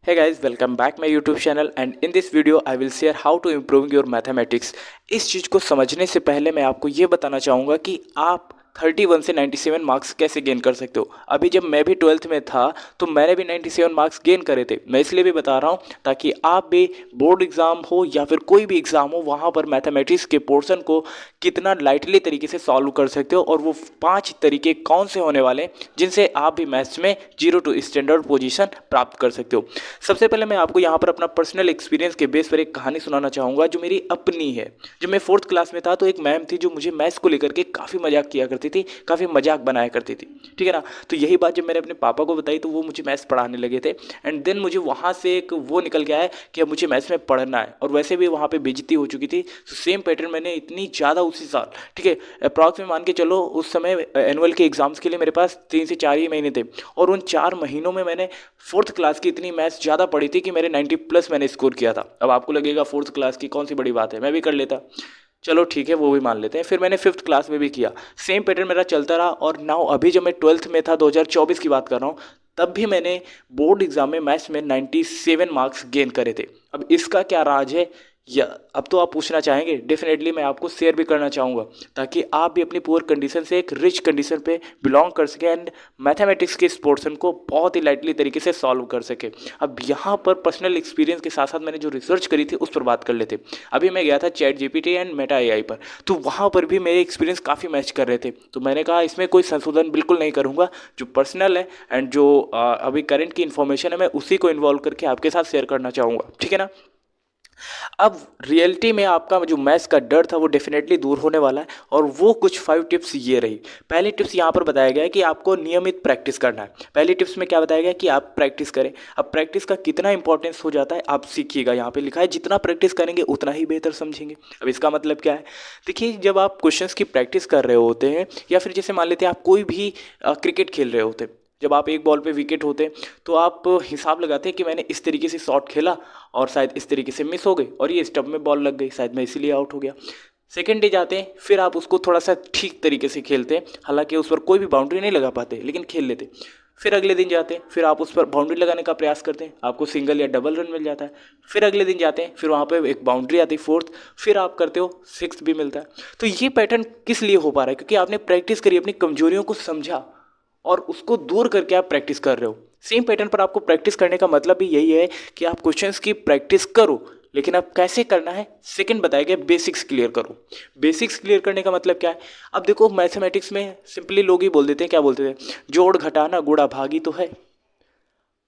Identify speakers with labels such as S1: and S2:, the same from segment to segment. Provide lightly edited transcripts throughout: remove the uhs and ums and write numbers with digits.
S1: Hey guys, welcome back my YouTube channel and in this video I will share how to improve your mathematics। इस चीज़ को समझने से पहले मैं आपको ये बताना चाहूँगा कि आप 31 से 97 मार्क्स कैसे गेन कर सकते हो। अभी जब मैं भी 12th में था तो मैंने भी 97 मार्क्स गेन करे थे। मैं इसलिए भी बता रहा हूँ ताकि आप भी बोर्ड एग्ज़ाम हो या फिर कोई भी एग्ज़ाम हो वहाँ पर मैथमेटिक्स के पोर्शन को कितना लाइटली तरीके से सॉल्व कर सकते हो और वो 5 तरीके कौन से होने वाले हैं जिनसे आप भी मैथ्स में 0 to स्टैंडर्ड पोजीशन प्राप्त कर सकते हो। सबसे पहले मैं आपको यहाँ पर अपना पर्सनल एक्सपीरियंस के बेस पर एक कहानी सुनाना चाहूँगा जो मेरी अपनी है। जब मैं 4th क्लास में था तो एक मैम थी जो मुझे मैथ्स को लेकर के काफ़ी मजाक किया करती थी, काफ़ी मजाक बनाया करती थी, ठीक है ना। तो यही बात जब मैंने अपने पापा को बताई तो वो मुझे मैथ्स पढ़ाने लगे थे एंड देन मुझे वहाँ से एक वो निकल गया है कि अब मुझे मैथ्स में पढ़ना है और वैसे भी वहाँ पे बेइज्जती हो चुकी थी। तो सेम पैटर्न मैंने इतनी ज़्यादा उसी साल, ठीक है, अप्रॉक्स में मान के चलो उस समय एनुअल के एग्ज़ाम्स के लिए मेरे पास 3 से 4 ही महीने थे और उन 4 महीनों में मैंने 4th क्लास की इतनी मैथ्स ज़्यादा पढ़ी थी कि मेरे 90+ मैंने स्कोर किया था। अब आपको लगेगा 4th क्लास की कौन सी बड़ी बात है, मैं भी कर लेता, चलो ठीक है वो भी मान लेते हैं। फिर मैंने 5th क्लास में भी किया, सेम पैटर्न मेरा चलता रहा और नाउ अभी जब मैं 12th में था 2024 की बात कर रहा हूँ तब भी मैंने बोर्ड एग्जाम में मैथ्स में 97 मार्क्स गेन करे थे। अब इसका क्या राज है या अब तो आप पूछना चाहेंगे, डेफिनेटली मैं आपको शेयर भी करना चाहूँगा ताकि आप भी अपनी पुअर कंडीशन से एक रिच कंडीशन पे बिलोंग कर सके एंड मैथमेटिक्स के इस पोर्शन को बहुत ही लाइटली तरीके से सॉल्व कर सके। अब यहाँ पर पर्सनल एक्सपीरियंस के साथ साथ मैंने जो रिसर्च करी थी उस पर बात कर लेते। अभी मैं गया था ChatGPT एंड मेटा AI पर, तो वहाँ पर भी मेरे एक्सपीरियंस काफ़ी मैच कर रहे थे। तो मैंने कहा इसमें कोई संशोधन बिल्कुल नहीं करूँगा, जो पर्सनल है एंड जो अभी करंट की इन्फॉर्मेशन है मैं उसी को इन्वॉल्व करके आपके साथ शेयर करना चाहूँगा, ठीक है ना। अब रियलिटी में आपका जो मैथ्स का डर था वो डेफिनेटली दूर होने वाला है और वो कुछ 5 टिप्स ये रही। पहली टिप्स यहाँ पर बताया गया है कि आपको नियमित प्रैक्टिस करना है। पहली टिप्स में क्या बताया गया कि आप प्रैक्टिस करें। अब प्रैक्टिस का कितना इंपॉर्टेंस हो जाता है आप सीखिएगा, यहाँ पे लिखा है जितना प्रैक्टिस करेंगे उतना ही बेहतर समझेंगे। अब इसका मतलब क्या है, देखिए जब आप क्वेश्चंस की प्रैक्टिस कर रहे होते हैं या फिर जैसे मान लेते हैं आप कोई भी क्रिकेट खेल रहे होते हैं, जब आप एक बॉल पे विकेट होते तो आप हिसाब लगाते हैं कि मैंने इस तरीके से शॉट खेला और शायद इस तरीके से मिस हो गई और ये स्टंप में बॉल लग गई, शायद मैं इसीलिए आउट हो गया। सेकेंड डे जाते हैं फिर आप उसको थोड़ा सा ठीक तरीके से खेलते हैं, हालांकि उस पर कोई भी बाउंड्री नहीं लगा पाते लेकिन खेल लेते। फिर अगले दिन जाते हैं फिर आप उस पर बाउंड्री लगाने का प्रयास करते हैं, आपको सिंगल या डबल रन मिल जाता है। फिर अगले दिन जाते हैं फिर वहाँ पे एक बाउंड्री आती है 4th, फिर आप करते हो 6th भी मिलता है। तो ये पैटर्न किस लिए हो पा रहा है, क्योंकि आपने प्रैक्टिस करी, अपनी कमजोरियों को समझा और उसको दूर करके आप प्रैक्टिस कर रहे हो। सेम पैटर्न पर आपको प्रैक्टिस करने का मतलब भी यही है कि आप क्वेश्चंस की प्रैक्टिस करो, लेकिन अब कैसे करना है सेकंड बताया गया, बेसिक्स क्लियर करो। बेसिक्स क्लियर करने का मतलब क्या है, अब देखो मैथमेटिक्स में सिंपली लोग ही बोल देते हैं, क्या बोलते थे, जोड़ घटाना गुणा भागी तो है।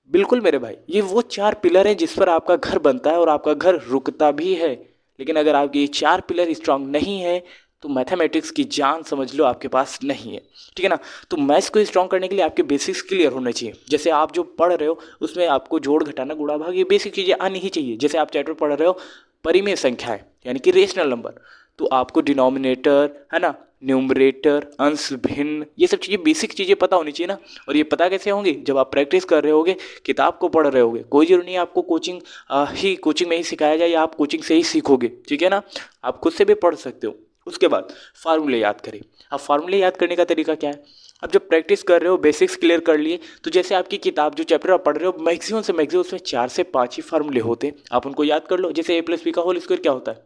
S1: बिल्कुल मेरे भाई, ये वो 4 पिलर हैं जिस पर आपका घर बनता है और आपका घर रुकता भी है। लेकिन अगर आपके ये 4 पिलर स्ट्रांग नहीं है तो मैथमेटिक्स की जान समझ लो आपके पास नहीं है, ठीक है ना। तो मैथ्स को स्ट्रांग करने के लिए आपके बेसिक्स क्लियर होने चाहिए। जैसे आप जो पढ़ रहे हो उसमें आपको जोड़ घटाना गुणा भाग ये बेसिक चीज़ें आनी ही चाहिए। जैसे आप चैप्टर पढ़ रहे हो परिमेय संख्याएं यानी कि रेशनल नंबर, तो आपको डिनोमिनेटर है ना, न्यूमरेटर, अंश भिन्न, ये सब चीज़ें बेसिक चीज़ें पता होनी चाहिए ना। और ये पता कैसे होंगी, जब आप प्रैक्टिस कर रहे होगे, किताब को पढ़ रहे होगे। कोई जरूरी नहीं है आपको कोचिंग में ही सिखाया जाए या आप कोचिंग से ही सीखोगे, ठीक है ना, आप खुद से भी पढ़ सकते हो। उसके बाद फार्मूले याद करें। अब फार्मूले याद करने का तरीका क्या है, अब जब प्रैक्टिस कर रहे हो बेसिक्स क्लियर कर लिए तो जैसे आपकी किताब जो चैप्टर आप पढ़ रहे हो मैक्सिमम से मैक्सिमम उसमें 4 से 5 ही फार्मूले होते हैं, आप उनको याद कर लो। जैसे a+b का होल स्क्वायर क्या होता है,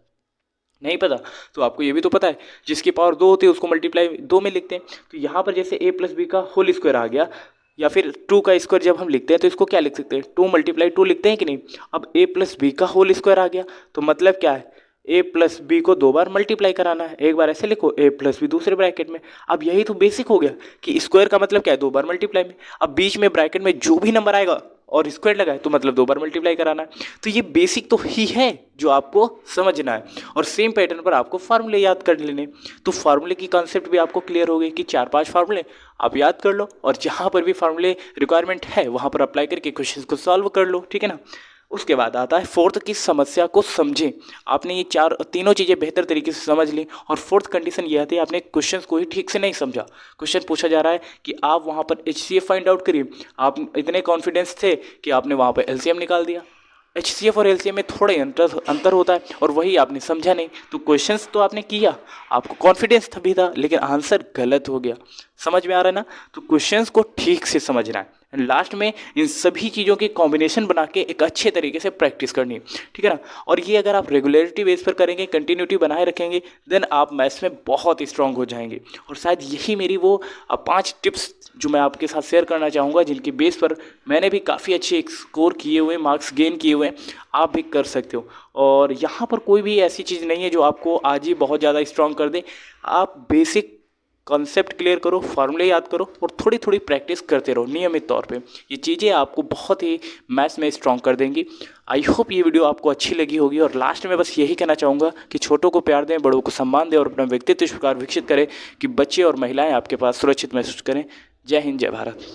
S1: नहीं पता तो आपको ये भी तो पता है, जिसकी पावर 2 होती है उसको मल्टीप्लाई 2 में लिखते हैं। तो यहाँ पर जैसे a+b का होल स्क्वायर आ गया या फिर 2 का स्क्वायर जब हम लिखते हैं तो इसको क्या लिख सकते हैं, 2 × 2 लिखते हैं कि नहीं। अब a+b का होल स्क्वायर आ गया तो मतलब क्या है, a+b को 2 बार मल्टीप्लाई कराना है। एक बार ऐसे लिखो a+b दूसरे ब्रैकेट में। अब यही तो बेसिक हो गया कि स्क्वायर का मतलब क्या है, 2 बार मल्टीप्लाई में। अब बीच में ब्रैकेट में जो भी नंबर आएगा और स्क्वायर लगाए तो मतलब 2 बार मल्टीप्लाई कराना है। तो ये बेसिक तो ही है जो आपको समझना है और सेम पैटर्न पर आपको फार्मूले याद कर लेने। तो फार्मूले की कॉन्सेप्ट भी आपको क्लियर हो गई कि 4-5 फार्मूले आप याद कर लो और जहाँ पर भी फार्मूले रिक्वायरमेंट है वहाँ पर अप्लाई करके क्वेश्चन को सॉल्व कर लो, ठीक है ना। उसके बाद आता है 4th की समस्या को समझें। आपने ये तीनों चीज़ें बेहतर तरीके से समझ ली और 4th कंडीशन ये आती है आपने क्वेश्चन को ही ठीक से नहीं समझा। क्वेश्चन पूछा जा रहा है कि आप वहाँ पर HCF फाइंड आउट करिए, आप इतने कॉन्फिडेंस थे कि आपने वहाँ पर LCM निकाल दिया। HCF और LCM में थोड़ा अंतर होता है और वही आपने समझा नहीं। तो क्वेश्चंस तो आपने किया, आपको कॉन्फिडेंस भी था लेकिन आंसर गलत हो गया। समझ में आ रहा है ना? तो क्वेश्चंस को ठीक से समझना है एंड लास्ट में इन सभी चीज़ों की कॉम्बिनेशन बना के एक अच्छे तरीके से प्रैक्टिस करनी है, ठीक है ना? और ये अगर आप रेगुलरिटी बेस पर करेंगे, कंटिन्यूटी बनाए रखेंगे, देन आप मैथ्स में बहुत स्ट्रांग हो जाएंगे। और शायद यही मेरी वो 5 टिप्स जो मैं आपके साथ शेयर करना चाहूँगा, जिनकी बेस पर मैंने भी काफ़ी अच्छे स्कोर किए हुए, मार्क्स गेन किए हुए हैं, आप भी कर सकते हो। और यहाँ पर कोई भी ऐसी चीज़ नहीं है जो आपको आज ही बहुत ज़्यादा स्ट्रांग कर दे। आप बेसिक कॉन्सेप्ट क्लियर करो, फार्मूले याद करो और थोड़ी थोड़ी प्रैक्टिस करते रहो नियमित तौर पे। ये चीज़ें आपको बहुत ही मैथ्स में स्ट्रांग कर देंगी। आई होप ये वीडियो आपको अच्छी लगी होगी। और लास्ट में बस यही कहना चाहूँगा कि छोटों को प्यार दें, बड़ों को सम्मान दें और अपना व्यक्तित्व इस प्रकार विकसित करें कि बच्चे और महिलाएं आपके पास सुरक्षित महसूस करें। जय हिंद, जय भारत।